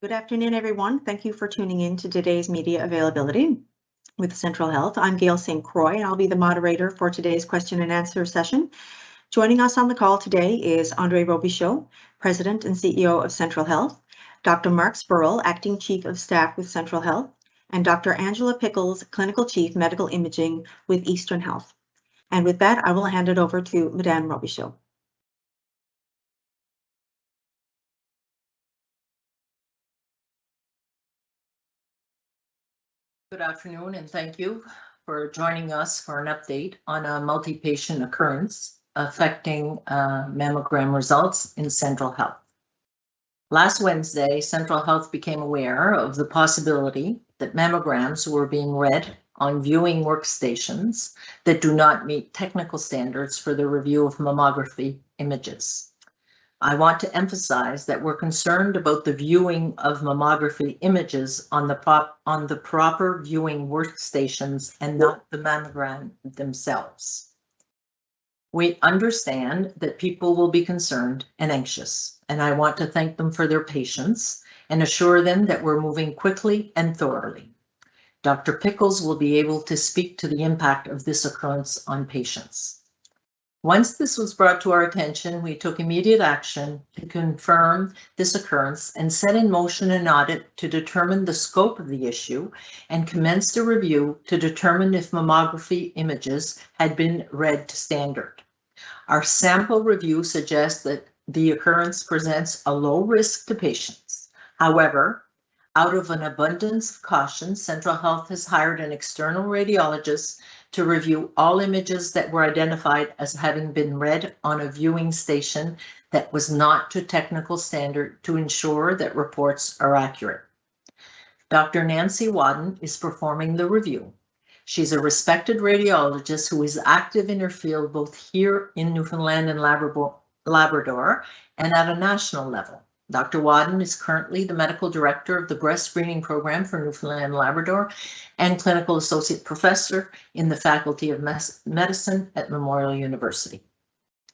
Good afternoon, everyone. Thank you for tuning in to today's media availability with Central Health. I'm Gail St. Croix, and I'll be the moderator for today's question and answer session. Joining us on the call today is Andrée Robichaud, President and CEO of Central Health, Dr. Mark Spurrell, Acting Chief of Staff with Central Health, and Dr. Angela Pickles, Clinical Chief Medical Imaging with Eastern Health. And with that, I will hand it over to Madame Robichaud. Good afternoon, and thank you for joining us for an update on a multi-patient occurrence affecting mammogram results in Central Health. Last Wednesday, Central Health became aware of the possibility that mammograms were being read on viewing workstations that do not meet technical standards for the review of mammography images. I want to emphasize that we're concerned about the viewing of mammography images on the proper viewing workstations and not the mammogram themselves. We understand that people will be concerned and anxious, and I want to thank them for their patience and assure them that we're moving quickly and thoroughly. Dr. Pickles will be able to speak to the impact of this occurrence on patients. Once this was brought to our attention, we took immediate action to confirm this occurrence and set in motion an audit to determine the scope of the issue and commenced a review to determine if mammography images had been read to standard. Our sample review suggests that the occurrence presents a low risk to patients. However, out of an abundance of caution, Central Health has hired an external radiologist to review all images that were identified as having been read on a viewing station that was not to technical standard to ensure that reports are accurate. Dr. Nancy Wadden is performing the review. She's a respected radiologist who is active in her field both here in Newfoundland and Labrador and at a national level. Dr. Wadden is currently the medical director of the breast screening program for Newfoundland and Labrador and clinical associate professor in the Faculty of Medicine at Memorial University.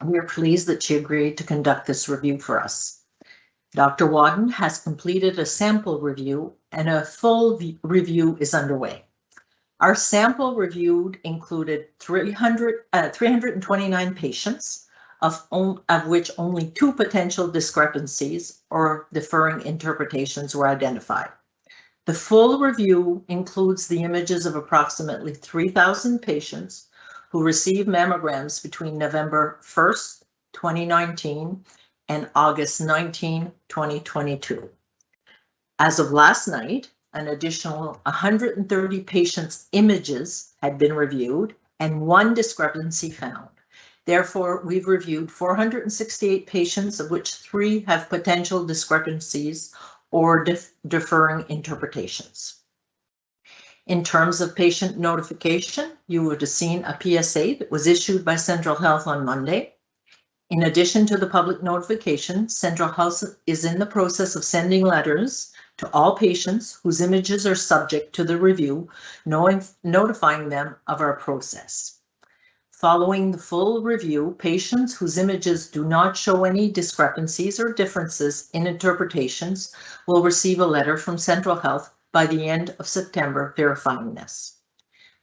We are pleased that she agreed to conduct this review for us. Dr. Wadden has completed a sample review and a full review is underway. Our sample reviewed included 329 patients, of which only 2 potential discrepancies or differing interpretations were identified. The full review includes the images of approximately 3,000 patients who received mammograms between November 1st, 2019 and August 19, 2022. As of last night, an additional 130 patients' images had been reviewed and 1 discrepancy found. Therefore, we've reviewed 468 patients, of which 3 have potential discrepancies or differing interpretations. In terms of patient notification, you would have seen a PSA that was issued by Central Health on Monday. In addition to the public notification, Central Health is in the process of sending letters to all patients whose images are subject to the review, notifying them of our process. Following the full review, patients whose images do not show any discrepancies or differences in interpretations will receive a letter from Central Health by the end of September verifying this.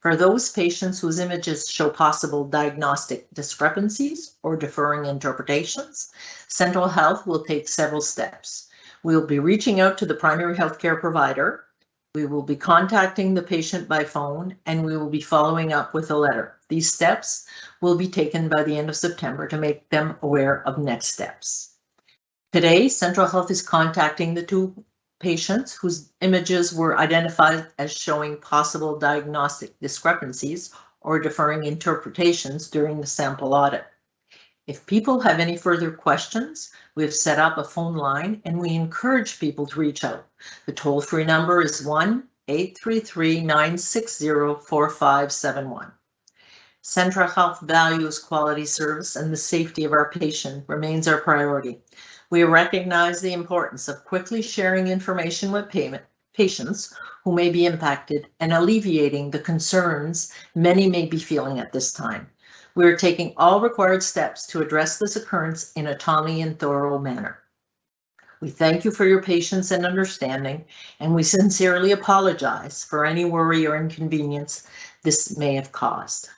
For those patients whose images show possible diagnostic discrepancies or differing interpretations, Central Health will take several steps. We will be reaching out to the primary healthcare provider. We will be contacting the patient by phone, and we will be following up with a letter. These steps will be taken by the end of September to make them aware of next steps. Today, Central Health is contacting the 2 patients whose images were identified as showing possible diagnostic discrepancies or differing interpretations during the sample audit. If people have any further questions, we've set up a phone line and we encourage people to reach out. The toll-free number is 1-833-960-4571. Central Health values quality service and the safety of our patient remains our priority. We recognize the importance of quickly sharing information with patients who may be impacted and alleviating the concerns many may be feeling at this time. We are taking all required steps to address this occurrence in a timely and thorough manner. We thank you for your patience and understanding, and we sincerely apologize for any worry or inconvenience this may have caused.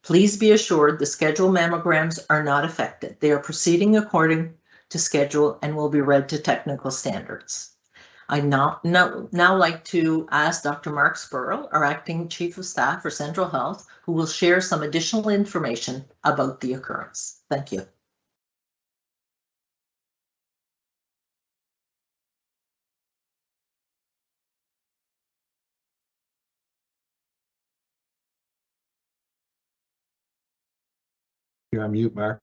Please be assured the scheduled mammograms are not affected. They are proceeding according to schedule and will be read to technical standards. I now like to ask Dr. Mark Spurrell, our Acting Chief of Staff for Central Health, who will share some additional information about the occurrence. Thank you. You're on mute, Mark.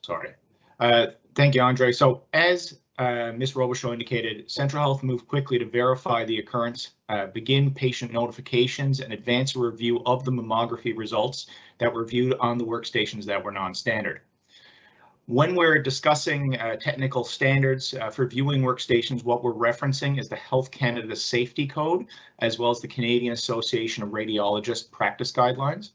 Sorry. Thank you, Andre. So as Ms. Robichaud indicated, Central Health moved quickly to verify the occurrence, begin patient notifications, and advance a review of the mammography results that were viewed on the workstations that were non-standard. When we're discussing technical standards for viewing workstations, what we're referencing is the Health Canada Safety Code, as well as the Canadian Association of Radiologists Practice Guidelines.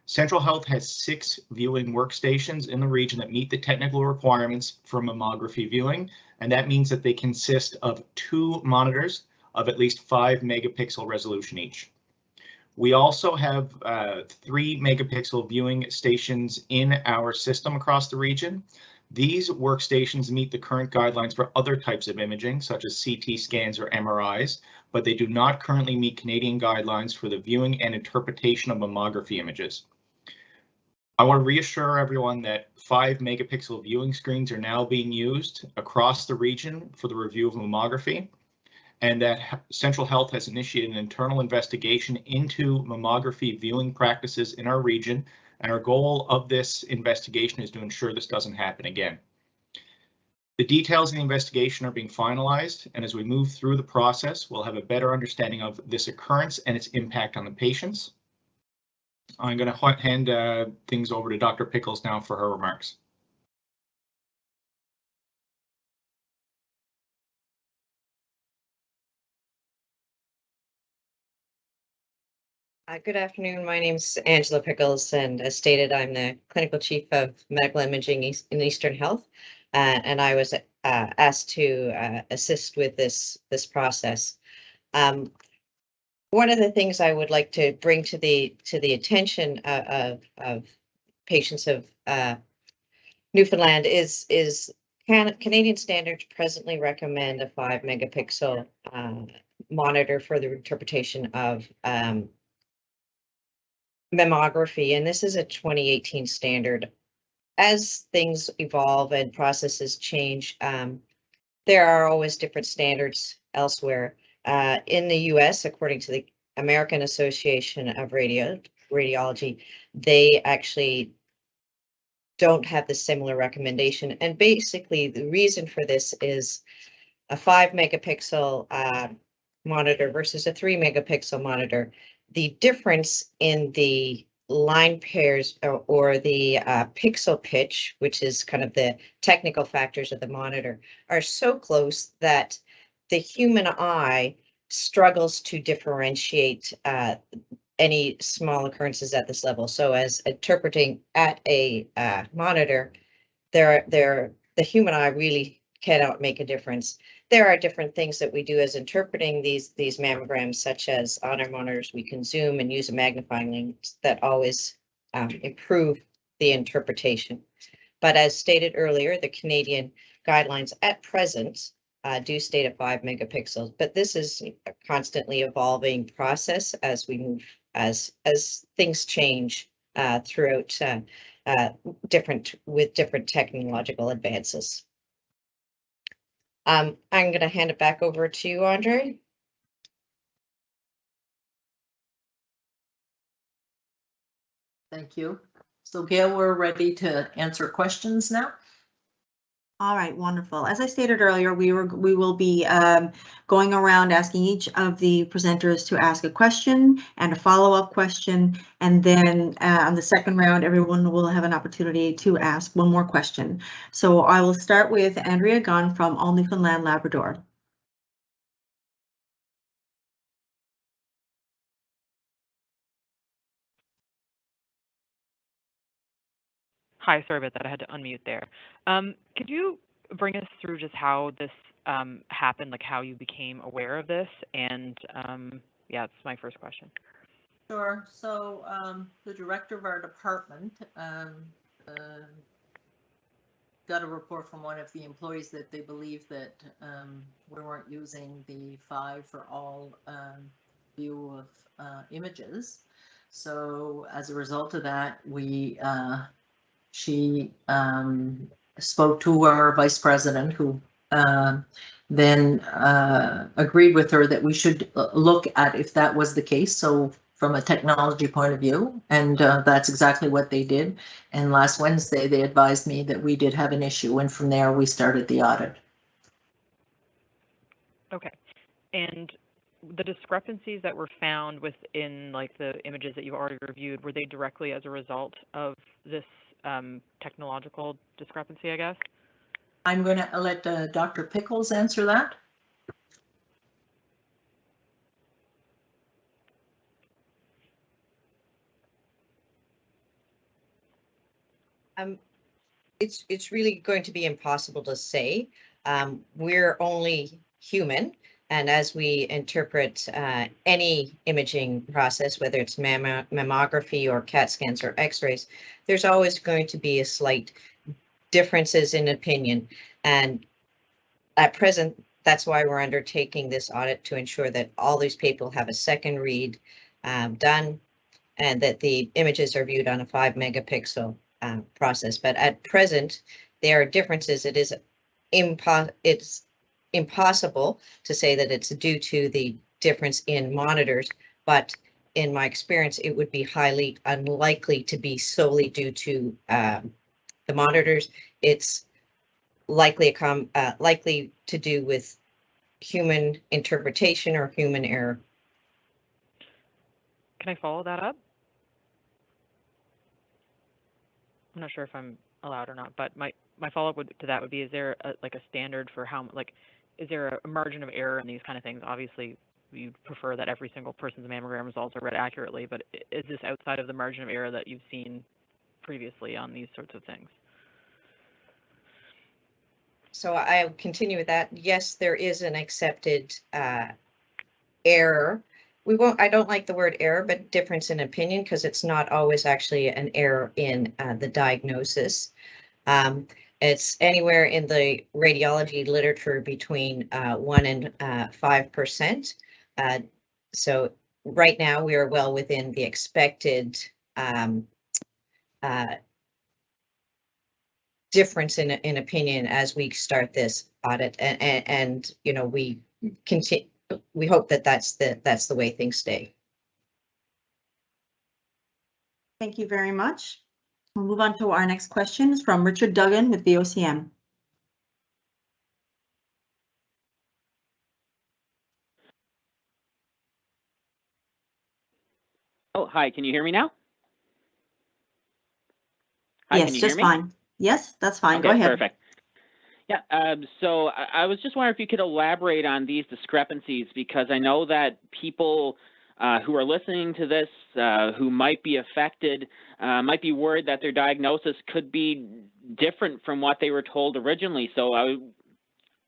Central Health has 6 viewing workstations in the region that meet the technical requirements for mammography viewing, and that means that they consist of 2 monitors of at least 5 megapixel resolution each. We also have 3 megapixel viewing stations in our system across the region. These workstations meet the current guidelines for other types of imaging, such as CT scans or MRIs, but they do not currently meet Canadian guidelines for the viewing and interpretation of mammography images. I want to reassure everyone that 5 megapixel viewing screens are now being used across the region for the review of mammography, and that Central Health has initiated an internal investigation into mammography viewing practices in our region, and our goal of this investigation is to ensure this doesn't happen again. The details of the investigation are being finalized, and as we move through the process, we'll have a better understanding of this occurrence and its impact on the patients. I'm going to hand things over to Dr. Pickles now for her remarks. Good afternoon. My name is Angela Pickles, and as stated, I'm the Clinical Chief of Medical Imaging in Eastern Health, and I was asked to assist with this process. One of the things I would like to bring to the attention of patients of Newfoundland is Canadian standards presently recommend a 5 megapixel monitor for the interpretation of mammography, and this is a 2018 standard. As things evolve and processes change, there are always different standards elsewhere. In the US, according to the American Association of Radiology, they actually don't have the similar recommendation. And basically the reason for this is a 5 megapixel monitor versus a 3 megapixel monitor. The difference in the line pairs or the pixel pitch, which is kind of the technical factors of the monitor, are so close that the human eye struggles to differentiate any small occurrences at this level. So as interpreting at a monitor, the human eye really cannot make a difference. There are different things that we do as interpreting these mammograms, such as on our monitors, we can zoom and use a magnifying lens that always improve the interpretation. But as stated earlier, the Canadian guidelines at present do state a 5 megapixels, but this is a constantly evolving process as we move, as things change throughout with different technological advances. I'm going to hand it back over to you, Andre. Thank you. So Gail, we're ready to answer questions now. All right, wonderful. As I stated earlier, we will be going around asking each of the presenters to ask a question and a follow-up question, and then on the second round, everyone will have an opportunity to ask one more question. So I will start with Andrea Gunn from All Newfoundland Labrador. Hi, sorry about that. I had to unmute there. Could you bring us through just how this happened, like how you became aware of this? And yeah, that's my first question. Sure. So the director of our department got a report from one of the employees that they believed that we weren't using the 5 for all view of images. So as a result of that, she spoke to our vice president, who then agreed with her that we should look at if that was the case. So from a technology point of view, and that's exactly what they did. And last Wednesday, they advised me that we did have an issue, and from there we started the audit. Okay. And the discrepancies that were found within like the images that you've already reviewed, were they directly as a result of this technological discrepancy, I guess? I'm going to let Dr. Pickles answer that. It's really going to be impossible to say. We're only human, and as we interpret any imaging process, whether it's mammography or CAT scans or X-rays, there's always going to be a slight differences in opinion. And at present, that's why we're undertaking this audit, to ensure that all these people have a second read done, and that the images are viewed on a 5 megapixel process. But at present, there are differences. It's impossible to say that it's due to the difference in monitors, but in my experience, it would be highly unlikely to be solely due to the monitors. It's likely to do with human interpretation or human error. Can I follow that up? I'm not sure if I'm allowed or not, but my follow-up to that would be, is there like a standard for how, like, is there a margin of error in these kind of things? Obviously, you'd prefer that every single person's mammogram results are read accurately, but is this outside of the margin of error that you've seen previously on these sorts of things? So I'll continue with that. Yes, there is an accepted error. I don't like the word error, but difference in opinion, because it's not always actually an error in the diagnosis. It's anywhere in the radiology literature between 1 and 5%. So right now we are well within the expected difference in opinion as we start this audit, and you know, we hope that that's the way things stay. Thank you very much. We'll move on to our next question. It's from Richard Duggan with the OCM. Oh, hi, can you hear me now? Hi, yes, can you just hear me? fine. Yes, that's fine. Okay, go ahead. Perfect. Yeah, so I was just wondering if you could elaborate on these discrepancies, because I know that people who are listening to this, who might be affected, might be worried that their diagnosis could be different from what they were told originally. So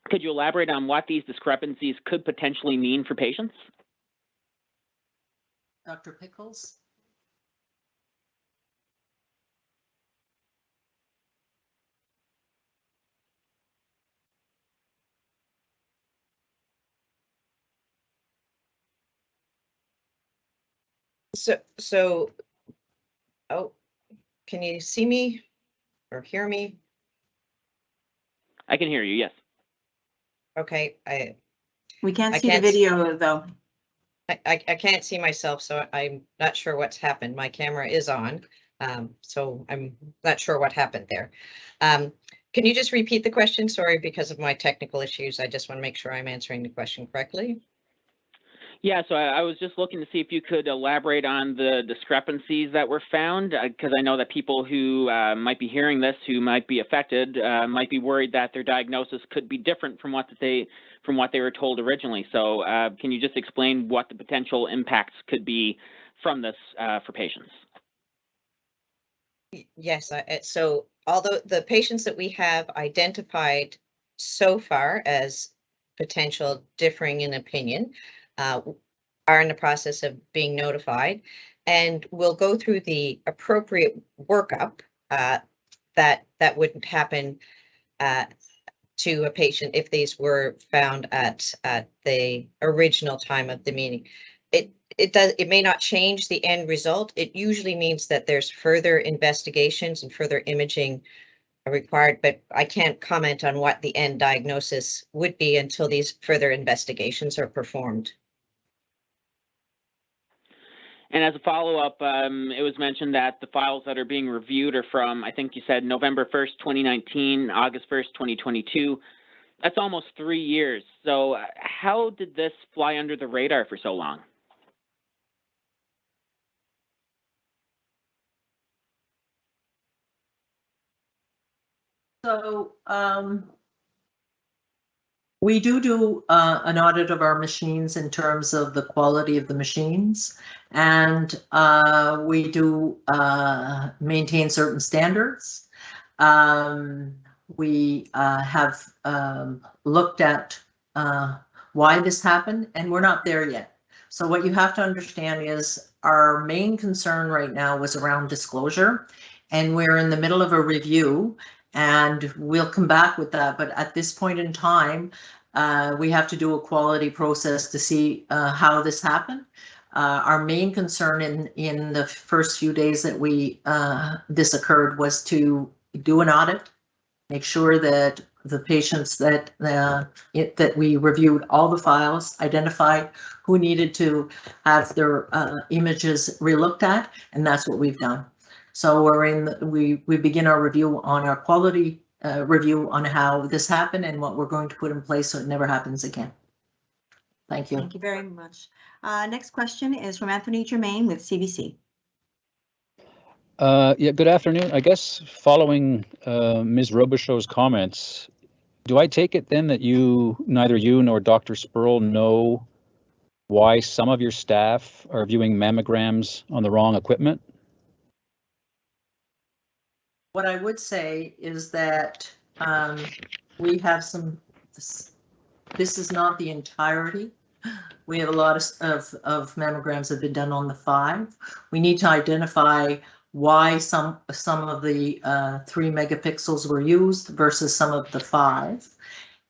could you elaborate on what these discrepancies could potentially mean for patients? Dr. Pickles? So, oh, can you see me or hear me? I can hear you, yes. Okay, We can't see the video though. I can't see myself, so I'm not sure what's happened. My camera is on, so I'm not sure what happened there. Can you just repeat the question? Sorry, because of my technical issues. I just want to make sure I'm answering the question correctly. Yeah, so I was just looking to see if you could elaborate on the discrepancies that were found, because I know that people who might be hearing this, who might be affected, might be worried that their diagnosis could be different from what they were told originally. So can you just explain what the potential impacts could be from this for patients? Yes, so although the patients that we have identified so far as potential differing in opinion are in the process of being notified, and we'll go through the appropriate workup that wouldn't happen to a patient if these were found at the original time of the meeting. It may not change the end result. It usually means that there's further investigations and further imaging required, but I can't comment on what the end diagnosis would be until these further investigations are performed. And as a follow-up, it was mentioned that the files that are being reviewed are from, I think you said November 1st, 2019, August 1st, 2022. That's almost 3 years. So how did this fly under the radar for so long? So we do an audit of our machines in terms of the quality of the machines, and we do maintain certain standards. We have looked at why this happened, and we're not there yet. So what you have to understand is our main concern right now was around disclosure, and we're in the middle of a review. And we'll come back with that. But at this point in time, we have to do a quality process to see how this happened. Our main concern in the first few days that this occurred was to do an audit, make sure that the patients that we reviewed all the files, identified who needed to have their images relooked at, and that's what we've done. So we begin our review on our quality review on how this happened and what we're going to put in place so it never happens again. Thank you. Thank you very much. Next question is from Anthony Germain with CBC. Yeah, good afternoon. I guess following Ms. Robichaud's comments, do I take it then that neither you nor Dr. Spurrell know why some of your staff are viewing mammograms on the wrong equipment? What I would say is that we have this is not the entirety. We have a lot of mammograms that have been done on the 5. We need to identify why some of the 3 megapixels were used versus some of the 5.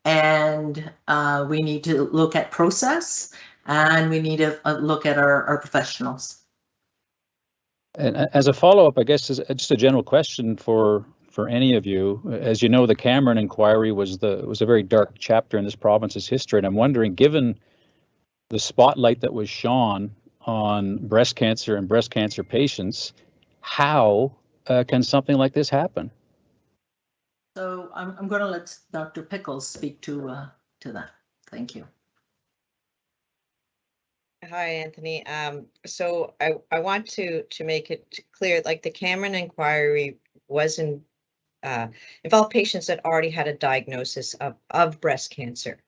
And we need to look at process, and we need to look at our professionals. And as a follow-up, I guess is just a general question for any of you. As you know, the Cameron inquiry was a very dark chapter in this province's history, and I'm wondering, given the spotlight that was shone on breast cancer and breast cancer patients, how can something like this happen? So I'm going to let Dr. Pickles speak to that. Thank you. Hi, Anthony. So I want to make it clear, like the Cameron inquiry involved patients that already had a diagnosis of breast cancer.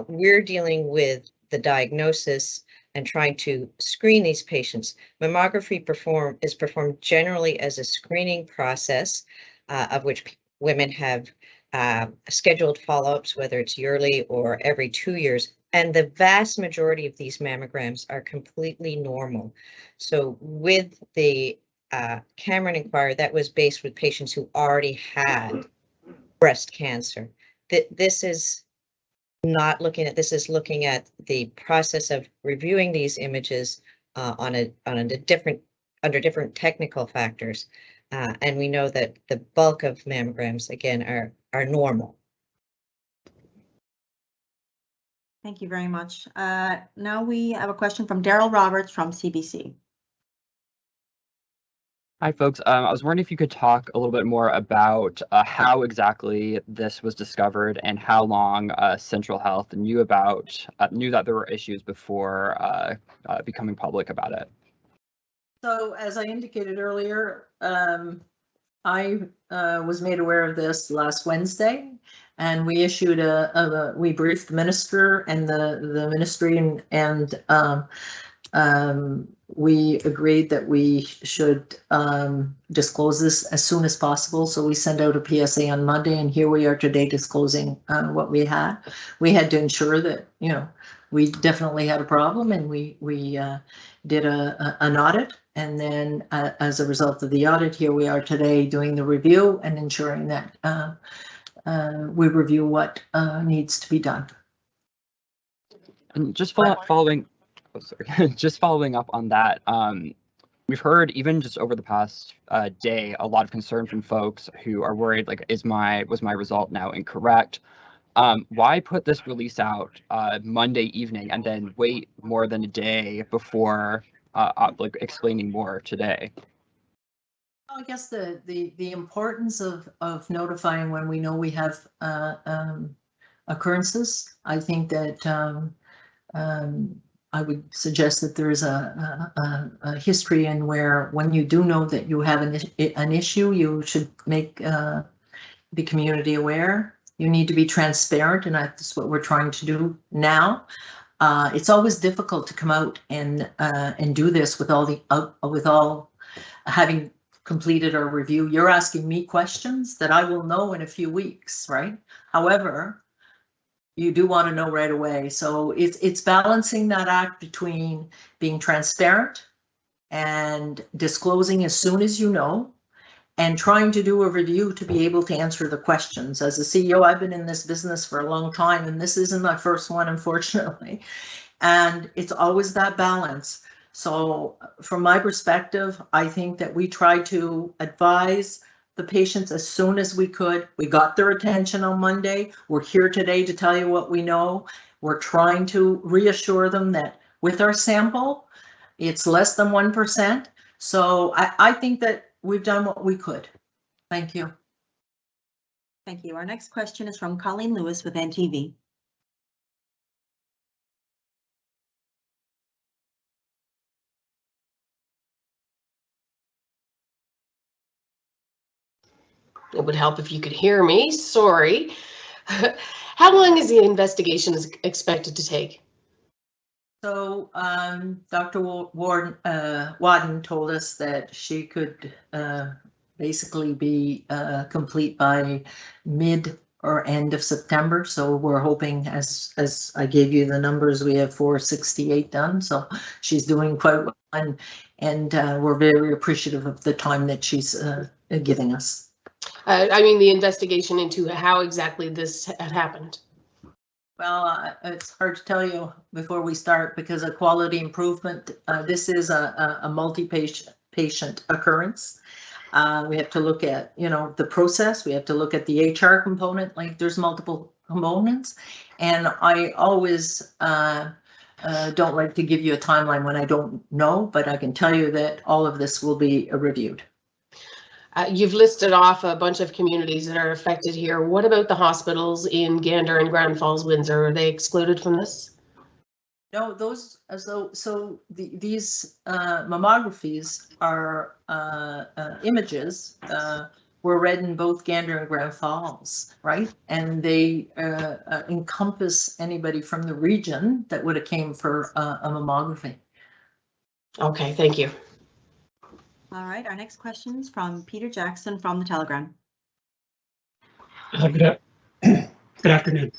We're dealing with the diagnosis and trying to screen these patients. Mammography is performed generally as a screening process of which women have scheduled follow-ups, whether it's yearly or every 2 years. And the vast majority of these mammograms are completely normal. So with the Cameron inquiry, that was based with patients who already had breast cancer. This is not looking at, this is looking at the process of reviewing these images under different technical factors. And we know that the bulk of mammograms, again, are normal. Thank you very much. Now we have a question from Daryl Roberts from CBC. Hi, folks. I was wondering if you could talk a little bit more about how exactly this was discovered and how long Central Health knew that there were issues before becoming public about it. So as I indicated earlier, I was made aware of this last Wednesday, and we issued we briefed the minister and the ministry and we agreed that we should disclose this as soon as possible. So we sent out a PSA on Monday, and here we are today disclosing what we had. We had to ensure that, you know, we definitely had a problem, and we did an audit. And then as a result of the audit, here we are today doing the review and ensuring that we review what needs to be done. And just following up on that, we've heard even just over the past day a lot of concern from folks who are worried, like, was my result now incorrect? Why put this release out Monday evening and then wait more than a day before like explaining more today? I guess the importance of notifying when we know we have occurrences. I think that I would suggest that there is a history in where when you do know that you have an issue, you should make the community aware. You need to be transparent, and that's what we're trying to do now. It's always difficult to come out and do this with all having completed our review. You're asking me questions that I will know in a few weeks, right? However, you do want to know right away. So it's balancing that act between being transparent and disclosing as soon as you know, and trying to do a review to be able to answer the questions. As a CEO, I've been in this business for a long time, and this isn't my first one, unfortunately. And it's always that balance. So from my perspective, I think that we tried to advise the patients as soon as we could. We got their attention on Monday. We're here today to tell you what we know. We're trying to reassure them that with our sample, it's less than 1%. So I think that we've done what we could. Thank you. Thank you. Our next question is from Colleen Lewis with NTV. It would help if you could hear me. Sorry. How long is the investigation expected to take? So Dr. Wadden told us that she could basically be complete by mid or end of September. So we're hoping, as I gave you the numbers, we have 468 done. So she's doing quite well, and we're very appreciative of the time that she's giving us. I mean, the investigation into how exactly this had happened. Well, it's hard to tell you before we start because of quality improvement. This is a multi-patient occurrence. We have to look at, you know, the process. We have to look at the HR component. Like, there's multiple components, and I always don't like to give you a timeline when I don't know, but I can tell you that all of this will be reviewed. You've listed off a bunch of communities that are affected here. What about the hospitals in Gander and Grand Falls, Windsor? Are they excluded from this? No, those, these mammographies are images were read in both Gander and Grand Falls, right? And they encompass anybody from the region that would have came for a mammography. Okay, thank you. All right, our next question is from Peter Jackson from the Telegram. Good afternoon.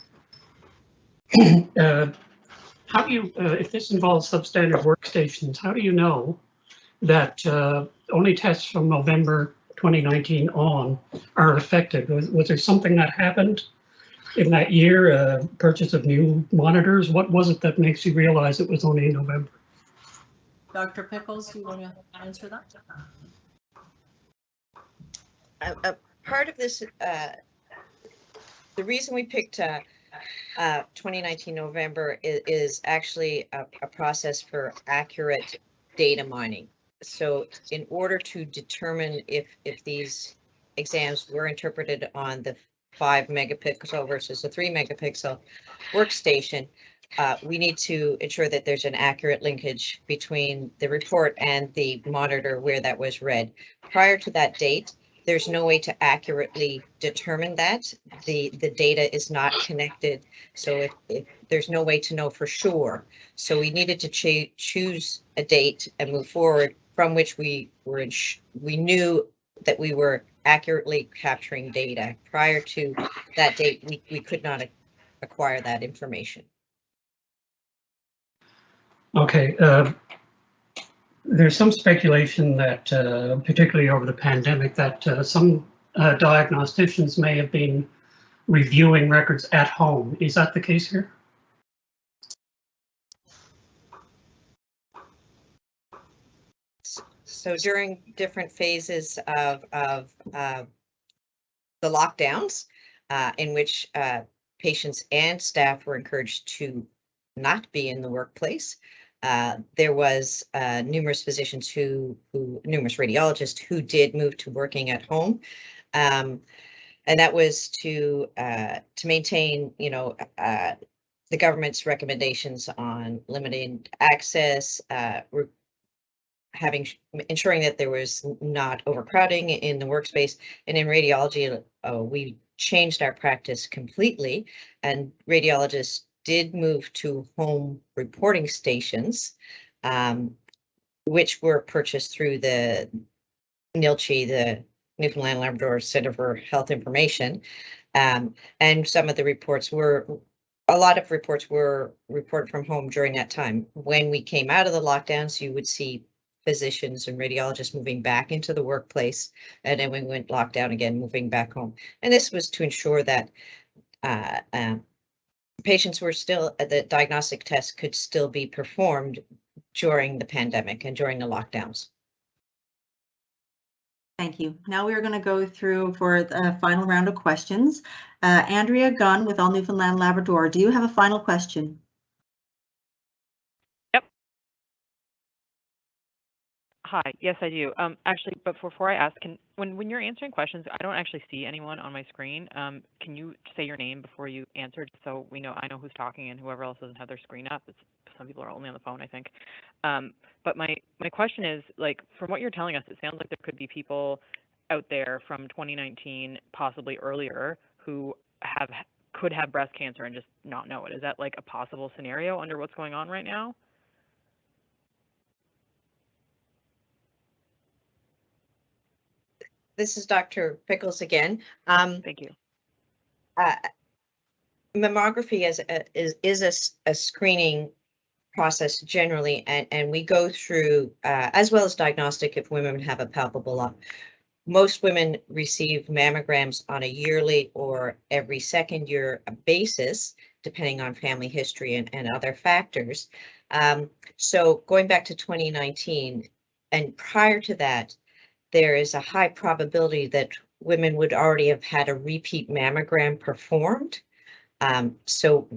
How do you, if this involves substandard workstations, how do you know that only tests from November 2019 on are affected? Was there something that happened in that year, purchase of new monitors? What was it that makes you realize it was only in November? Dr. Pickles, do you want to answer that? Part of this, the reason we picked 2019 November is actually a process for accurate data mining. So in order to determine if these exams were interpreted on the 5 megapixel versus the 3 megapixel workstation, we need to ensure that there's an accurate linkage between the report and the monitor where that was read. Prior to that date, there's no way to accurately determine that. The data is not connected, so if there's no way to know for sure. So we needed to choose a date and move forward from which we knew that we were accurately capturing data. Prior to that date, we could not acquire that information. Okay. There's some speculation that, particularly over the pandemic, that some diagnosticians may have been reviewing records at home. Is that the case here? So during different phases of the lockdowns, in which patients and staff were encouraged to not be in the workplace, there was numerous physicians numerous radiologists who did move to working at home. And that was to maintain, the government's recommendations on limiting access, ensuring that there was not overcrowding in the workspace. And in radiology, we changed our practice completely, and radiologists did move to home reporting stations, which were purchased through the NILCHI, the Newfoundland Labrador Center for Health Information. And some of the reports a lot of reports were reported from home during that time. When we came out of the lockdowns, you would see physicians and radiologists moving back into the workplace, and then we went lockdown again, moving back home. And this was to ensure that patients were still, the diagnostic tests could still be performed during the pandemic and during the lockdowns. Thank you. Now we are going to go through for the final round of questions. Andrea Gunn with All Newfoundland Labrador, do you have a final question? Yep. Hi, yes, I do. Actually, but before I ask, when you're answering questions, I don't actually see anyone on my screen. Can you say your name before you answer, so I know who's talking, and whoever else doesn't have their screen up? Some people are only on the phone, I think. But my question is, like, from what you're telling us, it sounds like there could be people out there from 2019, possibly earlier, who could have breast cancer and just not know it. Is that like a possible scenario under what's going on right now? This is Dr. Pickles again. Thank you. Mammography is a screening process generally, and we go through, as well as diagnostic, if women have a palpable lump. Most women receive mammograms on a yearly or every second year basis, depending on family history and other factors. So going back to 2019, and prior to that, there is a high probability that women would already have had a repeat mammogram performed. So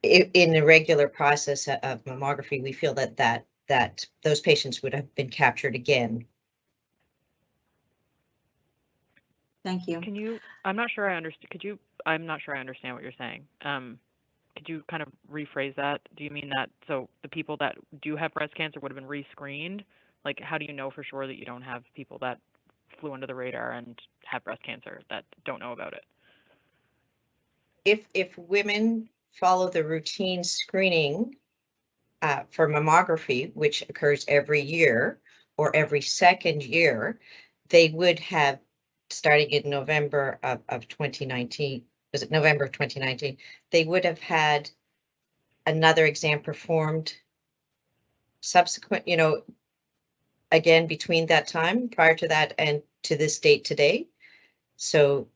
in the regular process of mammography, we feel that those patients would have been captured again. Thank you. I'm not sure I understand. I'm not sure I understand what you're saying. Could you kind of rephrase that? Do you mean that, so the people that do have breast cancer would have been rescreened? Like, how do you know for sure that you don't have people that flew under the radar and have breast cancer that don't know about it? If women follow the routine screening for mammography, which occurs every year or every second year, they would have, starting in November of 2019, was it November of 2019, they would have had another exam performed subsequent, again, between that time, prior to that and to this date today. So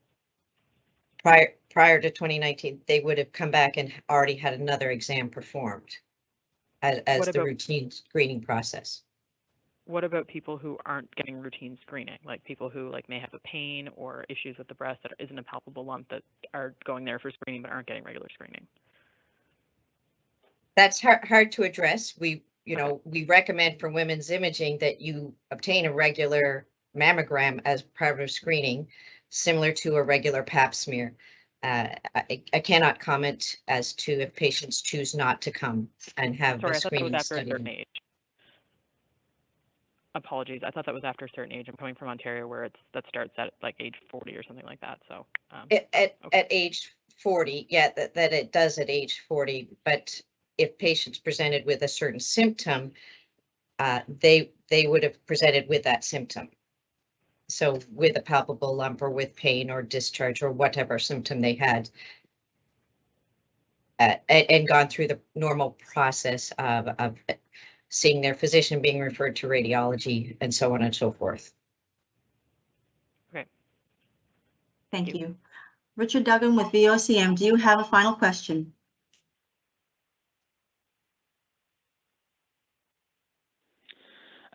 prior to 2019, they would have come back and already had another exam performed as the routine screening process. What about people who aren't getting routine screening, like people who may have a pain or issues with the breast that isn't a palpable lump that are going there for screening but aren't getting regular screening? That's hard to address. We recommend for women's imaging that you obtain a regular mammogram as part of screening, similar to a regular pap smear. I cannot comment as to if patients choose not to come and have the screening study. Apologies, I thought that was after a certain age. I'm coming from Ontario, where that starts at like age 40 or something like that. So at age 40, yeah, that it does at age 40. But if patients presented with a certain symptom, they would have presented with that symptom. So with a palpable lump or with pain or discharge or whatever symptom they had, and gone through the normal process of seeing their physician, being referred to radiology, and so on and so forth. Okay. Thank you. Richard Duggan with VOCM, do you have a final question?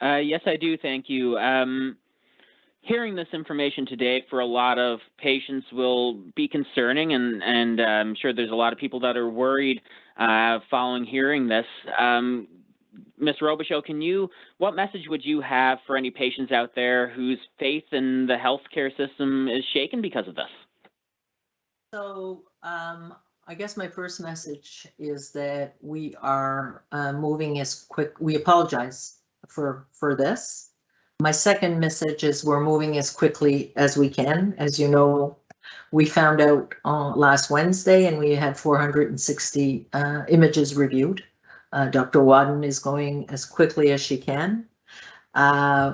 Yes, I do. Thank you. Hearing this information today for a lot of patients will be concerning, and I'm sure there's a lot of people that are worried following hearing this. Ms. Robichaud, what message would you have for any patients out there whose faith in the healthcare system is shaken because of this? So I guess my first message is that we are moving as quick. We apologize for this. My second message is we're moving as quickly as we can. As you know, we found out last Wednesday and we had 460 images reviewed. Dr. Wadden is going as quickly as she can.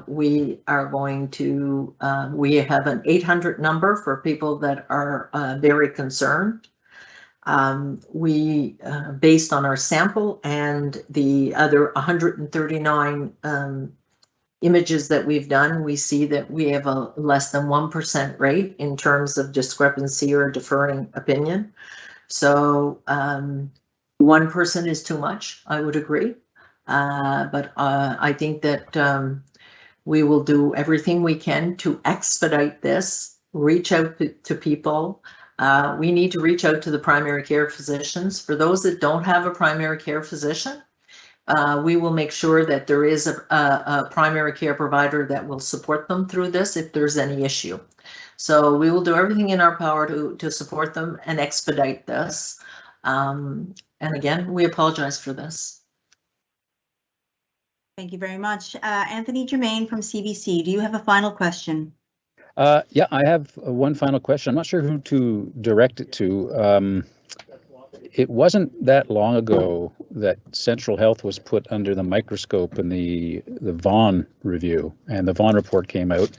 We are going to, we have an 800 number for people that are very concerned. We, based on our sample and the other 139 images that we've done, we see that we have a less than 1% rate in terms of discrepancy or deferring opinion. So one person is too much, I would agree. But I think that we will do everything we can to expedite this, reach out to people. We need to reach out to the primary care physicians. For those that don't have a primary care physician, we will make sure that there is a primary care provider that will support them through this if there's any issue. So we will do everything in our power to support them and expedite this. And again, we apologize for this. Thank you very much. Anthony Germain from CBC, do you have a final question? Yeah, I have one final question. I'm not sure who to direct it to. It wasn't that long ago that Central Health was put under the microscope in the Vaughan review, and the Vaughan report came out,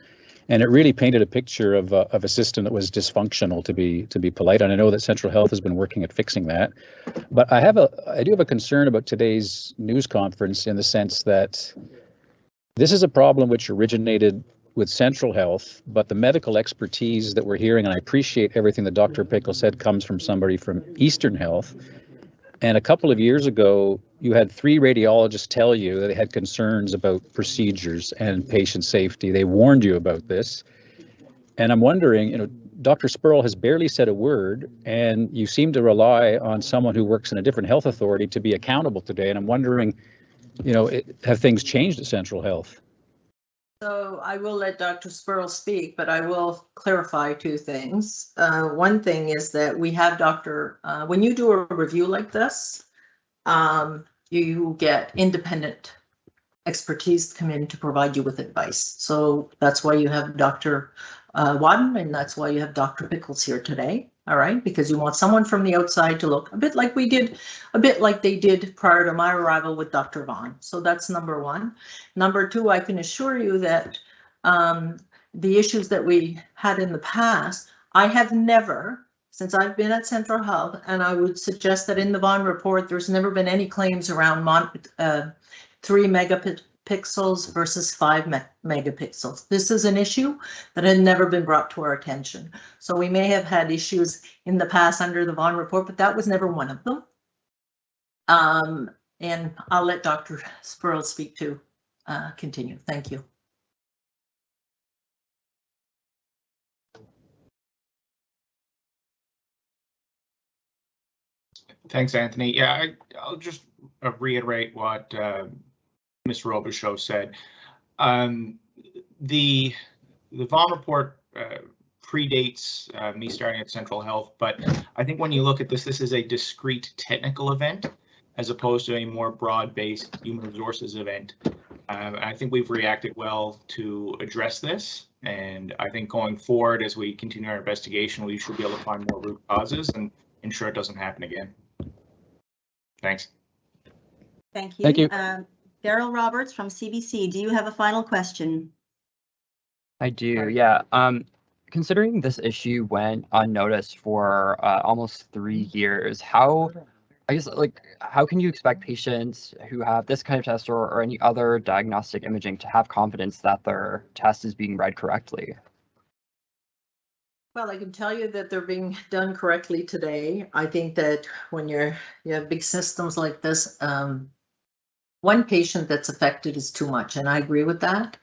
and it really painted a picture of a system that was dysfunctional, to be polite. And I know that Central Health has been working at fixing that, but I do have a concern about today's news conference in the sense that this is a problem which originated with Central Health, but the medical expertise that we're hearing, and I appreciate everything that Dr. Pickles said, comes from somebody from Eastern Health. And a couple of years ago, you had 3 radiologists tell you that they had concerns about procedures and patient safety. They warned you about this. And I'm wondering, Dr. Spurrell has barely said a word, and you seem to rely on someone who works in a different health authority to be accountable today. And I'm wondering, have things changed at Central Health? So I will let Dr. Spurrell speak, but I will clarify 2 things. One thing is that we have when you do a review like this, you get independent expertise come in to provide you with advice. So that's why you have Dr. Wadden, and that's why you have Dr. Pickles here today. All right, because you want someone from the outside to look a bit like they did prior to my arrival with Dr. Vaughan. So that's number 1. Number 2, I can assure you that the issues that we had in the past, I have never, since I've been at Central Health, and I would suggest that in the Vaughan report, there's never been any claims around 3 megapixels versus 5 megapixels. This is an issue that had never been brought to our attention. So we may have had issues in the past under the Vaughan report, but that was never one of them. And I'll let Dr. Spurrell speak to continue. Thank you. Thanks, Anthony. Yeah, I'll just reiterate what Ms. Robichaud said. The Vaughan report predates me starting at Central Health, but I think when you look at this is a discrete technical event as opposed to a more broad-based human resources event. I think we've reacted well to address this, and I think going forward as we continue our investigation, we should be able to find more root causes and ensure it doesn't happen again. Thanks. Thank you. Thank you. Daryl Roberts from CBC, do you have a final question? I do, yeah. Considering this issue went unnoticed for almost 3 years, how can you expect patients who have this kind of test or any other diagnostic imaging to have confidence that their test is being read correctly? Well, I can tell you that they're being done correctly today. I think that when you have big systems like this, one patient that's affected is too much, and I agree with that.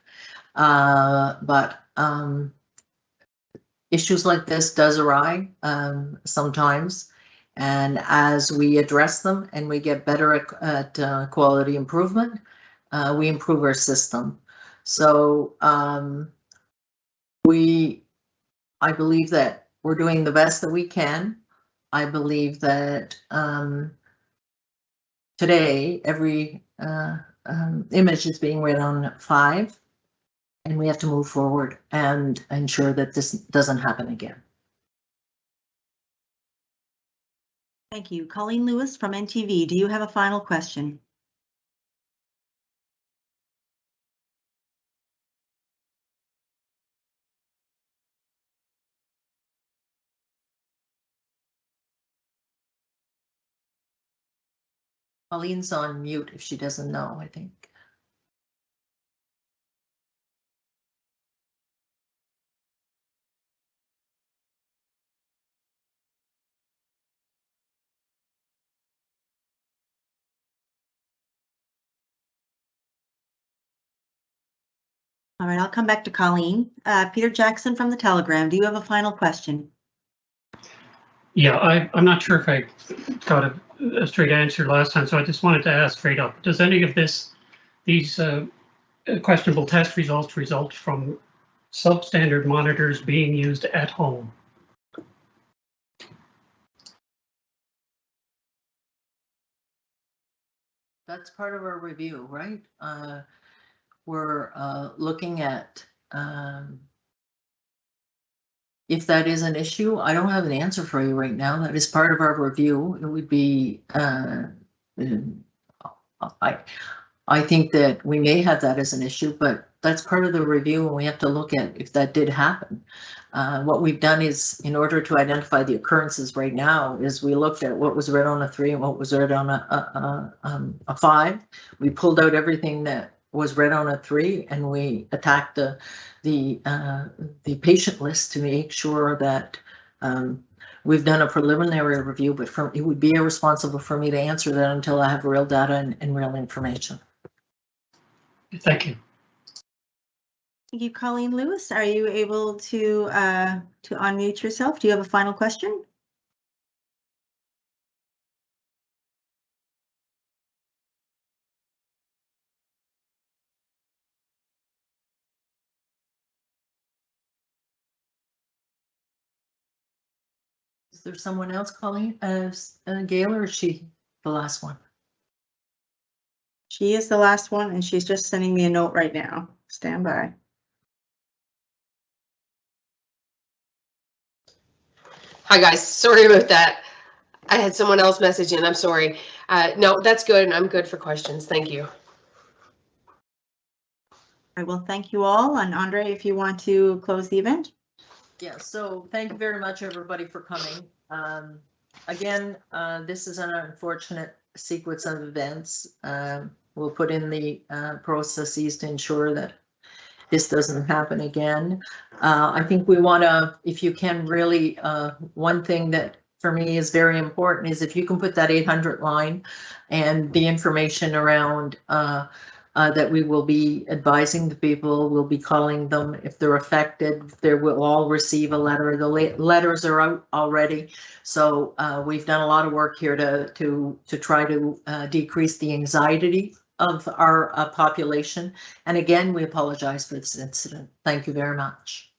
But issues like this does arise sometimes, and as we address them and we get better at quality improvement, we improve our system. So I believe that we're doing the best that we can. I believe that today every image is being read on 5, and we have to move forward and ensure that this doesn't happen again. Thank you. Colleen Lewis from NTV, do you have a final question? Colleen's on mute if she doesn't know, I think. All right, I'll come back to Colleen. Peter Jackson from the Telegram, do you have a final question? Yeah, I'm not sure if I got a straight answer last time, so I just wanted to ask straight up, does any of these questionable test results result from substandard monitors being used at home? That's part of our review, right? We're looking at if that is an issue. I don't have an answer for you right now. That is part of our review. It would be, I think that we may have that as an issue, but that's part of the review, and we have to look at if that did happen. What we've done is, in order to identify the occurrences right now, is we looked at what was read on a 3 and what was read on a 5. We pulled out everything that was read on a 3, and we attacked the patient list to make sure that we've done a preliminary review, but it would be irresponsible for me to answer that until I have real data and real information. Thank you. Thank you, Colleen Lewis. Are you able to unmute yourself? Do you have a final question? Is there someone else calling, Gail, or is she the last one? She is the last one, and she's just sending me a note right now. Stand by. Hi guys, sorry about that. I had someone else message in, I'm sorry. No, that's good, and I'm good for questions. Thank you. All right, well, thank you all. And Andrée, if you want to close the event. Yeah, so thank you very much, everybody, for coming. Again, this is an unfortunate sequence of events. We'll put in the processes to ensure that this doesn't happen again. I think we want to, if you can really, one thing that for me is very important is if you can put that 800 line and the information around that we will be advising the people, we'll be calling them if they're affected. They will all receive a letter. The letters are out already. So we've done a lot of work here to try to decrease the anxiety of our population. And again, we apologize for this incident. Thank you very much.